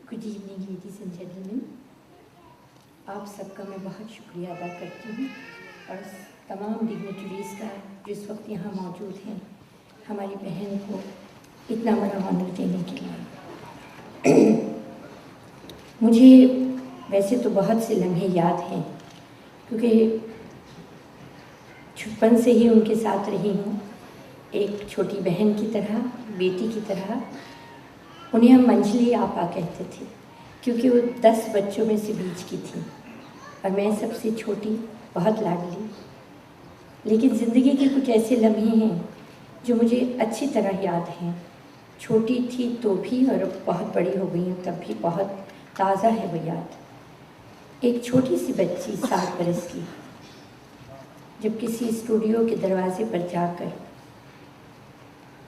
Good evening ladies and gentleman. आप सबका मैं बहुत शुक्रिया अदा करती हूँ और तमाम डिग्निटरीज़ का जो इस वक्त यहाँ मौजूद हैं हमारी बहन को इतना बड़ा ऑनर देने के लिए। मुझे वैसे तो बहुत से लम्हे याद हैं क्योंकि छुपन से ही उनके साथ रही हूँ, एक छोटी बहन की तरह, बेटी की तरह। उन्हें हम मंजली आपा कहते थे क्योंकि वो 10 बच्चों में से बीच की थी और मैं सबसे छोटी, बहुत लाडली। लेकिन ज़िंदगी के कुछ ऐसे लम्हे हैं जो मुझे अच्छी तरह याद हैं। छोटी थी तो भी और बहुत बड़ी हो गई हूँ तब भी बहुत ताज़ा है वो याद। एक छोटी सी बच्ची 7 बरस की जब किसी स्टूडियो के दरवाजे पर जाकर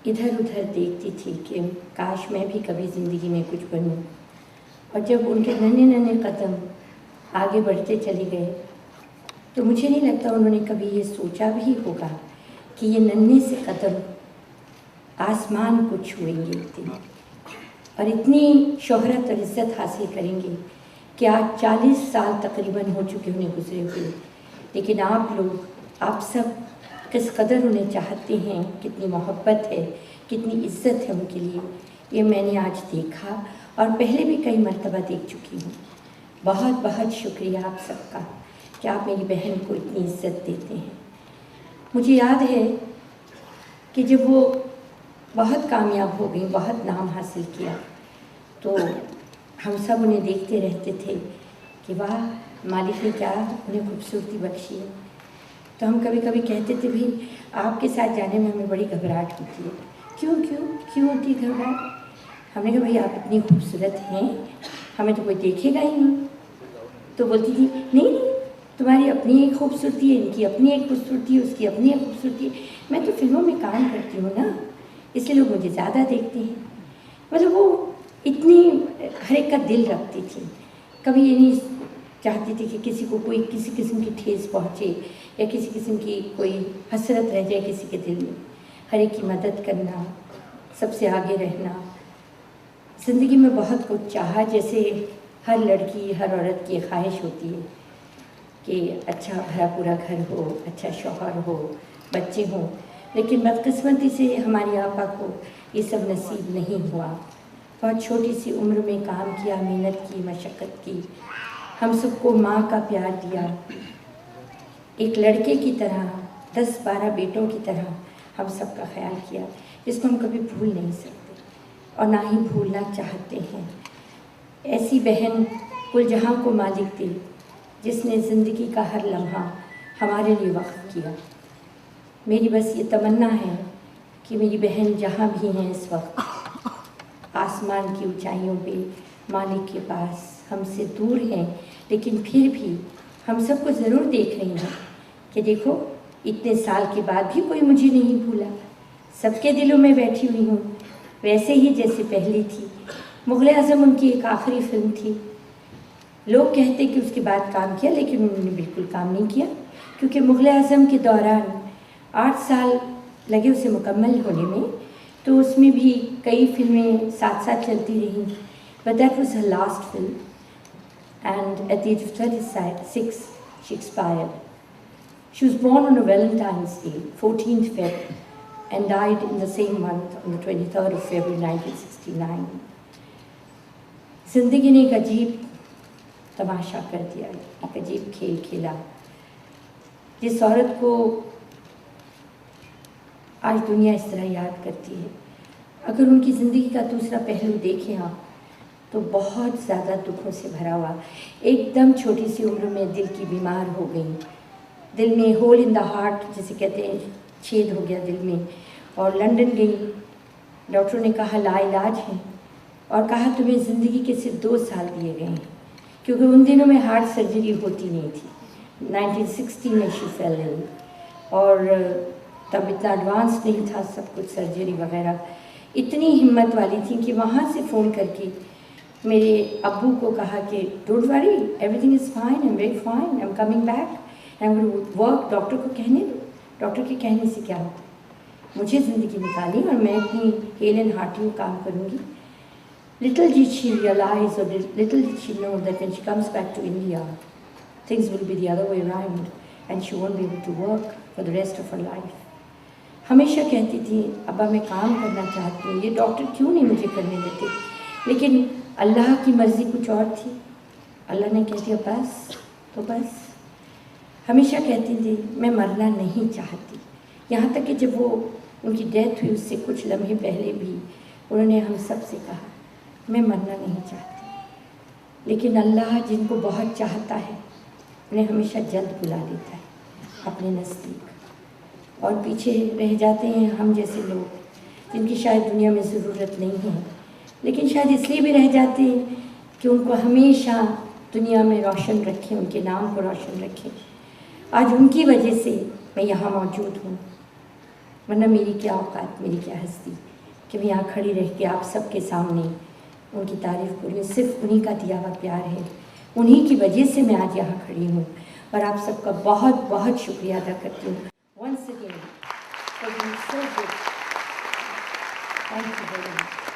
इधर उधर देखती थी कि काश मैं भी कभी ज़िंदगी में कुछ बनूं, और जब उनके नन्हे नन्हे कदम आगे बढ़ते चले गए तो मुझे नहीं लगता उन्होंने कभी ये सोचा भी होगा कि ये नन्हे से कदम आसमान को छुएंगे एक दिन और इतनी शोहरत और इज़्ज़त हासिल करेंगे कि आज 40 साल तकरीबन हो चुके उन्हें गुजरे हुए। लेकिन आप लोग, आप सब किस कदर उन्हें चाहते हैं, कितनी मोहब्बत है, कितनी इज़्ज़त है उनके लिए, ये मैंने आज देखा और पहले भी कई मर्तबा देख चुकी हूँ। बहुत बहुत शुक्रिया आप सबका कि आप मेरी बहन को इतनी इज़्ज़त देते हैं। मुझे याद है कि जब वो बहुत कामयाब हो गई, बहुत नाम हासिल किया, तो हम सब उन्हें देखते रहते थे कि वाह, मालिक ने क्या उन्हें खूबसूरती बख्शी है। तो हम कभी कभी कहते थे भाई आपके साथ जाने में हमें बड़ी घबराहट होती है। क्यों होती है घबराहट? हमने कहा भाई आप इतनी खूबसूरत हैं, हमें तो कोई देखेगा ही नहीं। तो बोलती थी नहीं, तुम्हारी अपनी एक खूबसूरती है, इनकी अपनी एक खूबसूरती है, उसकी अपनी एक खूबसूरती है। मैं तो फिल्मों में काम करती हूँ ना, इसलिए लोग मुझे ज़्यादा देखते हैं। मतलब वो इतनी हर एक का दिल रखती थी। कभी ये नहीं चाहती थी कि किसी को कोई किसी किस्म की ठेस पहुँचे या किसी किस्म की कोई हसरत रह जाए किसी के दिल में। हर एक की मदद करना, सबसे आगे रहना। ज़िंदगी में बहुत कुछ चाहा, जैसे हर लड़की, हर औरत की ख्वाहिश होती है कि अच्छा भरा पूरा घर हो, अच्छा शौहर हो, बच्चे हों। लेकिन बदकिस्मती से हमारी आपा को ये सब नसीब नहीं हुआ। बहुत छोटी सी उम्र में काम किया, मेहनत की, मशक्क़त की, हम सबको माँ का प्यार दिया। एक लड़के की तरह, 10-12 बेटों की तरह हम सबका ख्याल किया, जिसको हम कभी भूल नहीं सकते और ना ही भूलना चाहते हैं। ऐसी बहन कुल जहाँ को मालिक दे जिसने ज़िंदगी का हर लम्हा हमारे लिए वक़्फ़ किया। मेरी बस ये तमन्ना है कि मेरी बहन जहाँ भी हैं इस वक्त, आसमान की ऊंचाइयों पे, मालिक के पास, हमसे दूर हैं, लेकिन फिर भी हम सबको ज़रूर देख रही हैं कि देखो इतने साल के बाद भी कोई मुझे नहीं भूला। सबके दिलों में बैठी हुई हूँ, वैसे ही जैसे पहले थी। मुग़ल आज़म उनकी एक आखिरी फिल्म थी। लोग कहते कि उसके बाद काम किया, लेकिन उन्होंने बिल्कुल काम नहीं किया क्योंकि मुग़ल आज़म के दौरान 8 साल लगे उसे मुकम्मल होने में, तो उसमें भी कई फिल्में साथ साथ चलती रहीं। But that was her last film and at the age of 36 she expired. She was born on a Valentine's Day, 14th Feb, and died in the same month on the 23rd of February 1969. ज़िंदगी ने एक अजीब तमाशा कर दिया, एक अजीब खेल खेला। जिस औरत को आज दुनिया इस तरह याद करती है, अगर उनकी ज़िंदगी का दूसरा पहलू देखें आप तो बहुत ज़्यादा दुखों से भरा हुआ। एकदम छोटी सी उम्र में दिल की बीमार हो गई, दिल में होल इन द हार्ट जिसे कहते हैं, छेद हो गया दिल में, और लंदन गई। डॉक्टरों ने कहा लाइलाज है और कहा तुम्हें ज़िंदगी के सिर्फ 2 साल दिए गए हैं, क्योंकि उन दिनों में हार्ट सर्जरी होती नहीं थी। 1960 में शी फेल इल, और तब इतना एडवांस नहीं था सब कुछ, सर्जरी वगैरह। इतनी हिम्मत वाली थी कि वहाँ से फ़ोन करके मेरे अब्बू को कहा कि don't worry, everything is fine, I am very fine, I am coming back, I am work. Doctor को कहने दो, डॉक्टर के कहने से क्या होता, मुझे ज़िंदगी निकाली और मैं इतनी हेल एंड हार्टी काम करूँगी। Little did she realize, or little did she know, that when she comes back to India, things will be the other way around and she won't be able to work for the rest of her life. हमेशा कहती थी, अब्बा मैं काम करना चाहती हूँ, ये डॉक्टर क्यों नहीं मुझे करने देते, लेकिन अल्लाह की मर्ज़ी कुछ और थी। अल्लाह ने कह दिया बस तो बस। हमेशा कहती थी मैं मरना नहीं चाहती, यहाँ तक कि जब वो उनकी डेथ हुई उससे कुछ लम्हे पहले भी उन्होंने हम सब से कहा मैं मरना नहीं चाहती, लेकिन अल्लाह जिनको बहुत चाहता है उन्हें हमेशा जल्द बुला लेता है अपने नज़दीक, और पीछे रह जाते हैं हम जैसे लोग जिनकी शायद दुनिया में ज़रूरत नहीं है, लेकिन शायद इसलिए भी रह जाते हैं कि उनको हमेशा दुनिया में रोशन रखें, उनके नाम को रोशन रखें। आज उनकी वजह से मैं यहाँ मौजूद हूँ, वरना मेरी क्या औकात, मेरी क्या हस्ती कि मैं यहाँ खड़ी रह के आप सबके सामने उनकी तारीफ़ करूँ। सिर्फ उन्हीं का दिया हुआ प्यार है, उन्हीं की वजह से मैं आज यहाँ खड़ी हूँ, और आप सबका बहुत बहुत शुक्रिया अदा करती हूँ। Once again, for being so good. Thank you very much.